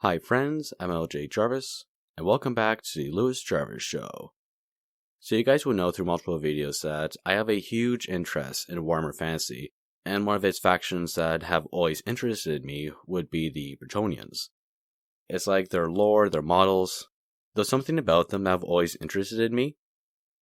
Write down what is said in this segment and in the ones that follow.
Hi friends, I'm LJ Jarvis, and welcome back to the Lewis Jarvis Show. So you guys will know through multiple videos that I have a huge interest in Warhammer Fantasy, and one of its factions that have always interested me would be the Bretonnians. It's like their lore, their models, there's something about them that have always interested me,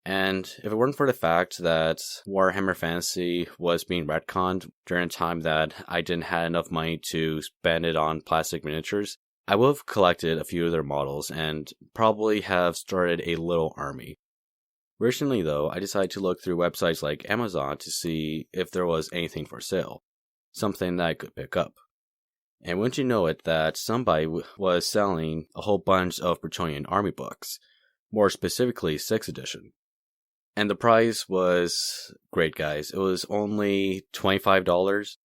and if it weren't for the fact that Warhammer Fantasy was being retconned during a time that I didn't have enough money to spend it on plastic miniatures, I would have collected a few of their models and probably have started a little army. Recently though, I decided to look through websites like Amazon to see if there was anything for sale, something that I could pick up. And wouldn't you know it that somebody was selling a whole bunch of Bretonnian army books, more specifically 6th edition. And the price was great, guys. It was only $25.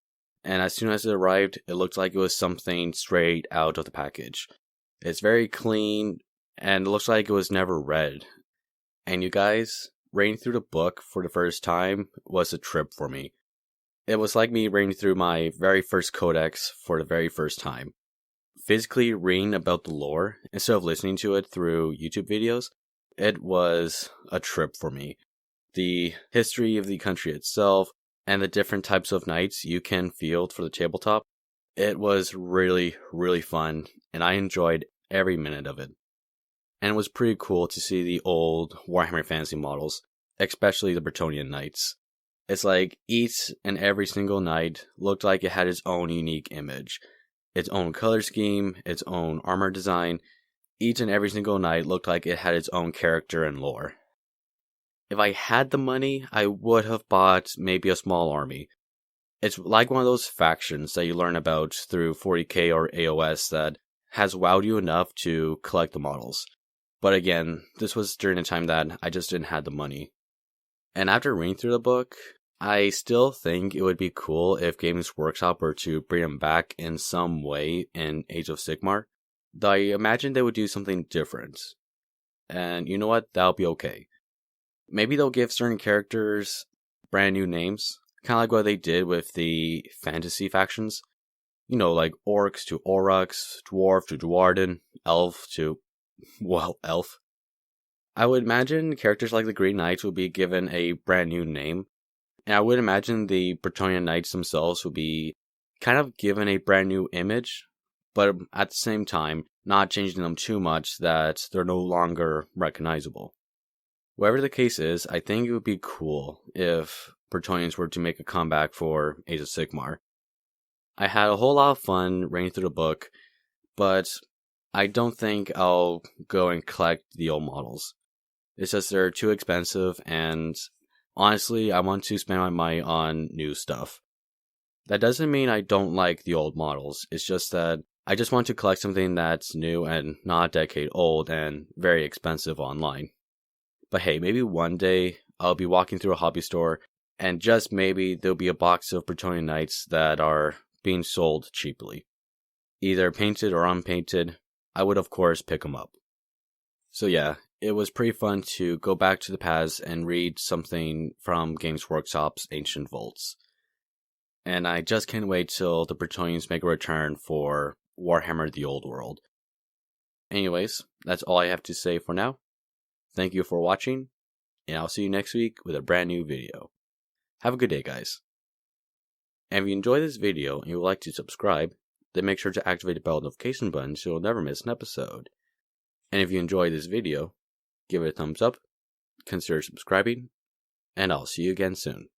And as soon as it arrived, it looked like it was something straight out of the package. It's very clean, and it looks like it was never read. And you guys, reading through the book for the first time was a trip for me. It was like me reading through my very first codex for the very first time. Physically reading about the lore, instead of listening to it through YouTube videos, it was a trip for me. The history of the country itself, and the different types of knights you can field for the tabletop, it was really, really fun, and I enjoyed every minute of it. And it was pretty cool to see the old Warhammer Fantasy models, especially the Bretonnian knights. It's like each and every single knight looked like it had its own unique image, its own color scheme, its own armor design. Each and every single knight looked like it had its own character and lore. If I had the money, I would have bought maybe a small army. It's like one of those factions that you learn about through 40k or AOS that has wowed you enough to collect the models. But again, this was during a time that I just didn't have the money. And after reading through the book, I still think it would be cool if Games Workshop were to bring them back in some way in Age of Sigmar. Though I imagine they would do something different. And you know what? That'll be okay. Maybe they'll give certain characters brand new names, kind of like what they did with the fantasy factions. You know, like orcs to aurochs, dwarf to dwarden, elf to, well, elf. I would imagine characters like the Green Knights would be given a brand new name, and I would imagine the Bretonnian Knights themselves would be kind of given a brand new image, but at the same time, not changing them too much that they're no longer recognizable. Whatever the case is, I think it would be cool if Bretonnians were to make a comeback for Age of Sigmar. I had a whole lot of fun reading through the book, but I don't think I'll go and collect the old models. It's just they're too expensive, and honestly, I want to spend my money on new stuff. That doesn't mean I don't like the old models, it's just that I just want to collect something that's new and not a decade old and very expensive online. But hey, maybe one day I'll be walking through a hobby store and just maybe there'll be a box of Bretonnian Knights that are being sold cheaply. Either painted or unpainted, I would of course pick them up. So yeah, it was pretty fun to go back to the past and read something from Games Workshop's Ancient Vaults. And I just can't wait till the Bretonnians make a return for Warhammer the Old World. Anyways, that's all I have to say for now. Thank you for watching, and I'll see you next week with a brand new video. Have a good day, guys. And if you enjoyed this video and you would like to subscribe, then make sure to activate the bell notification button so you'll never miss an episode. And if you enjoyed this video, give it a thumbs up, consider subscribing, and I'll see you again soon.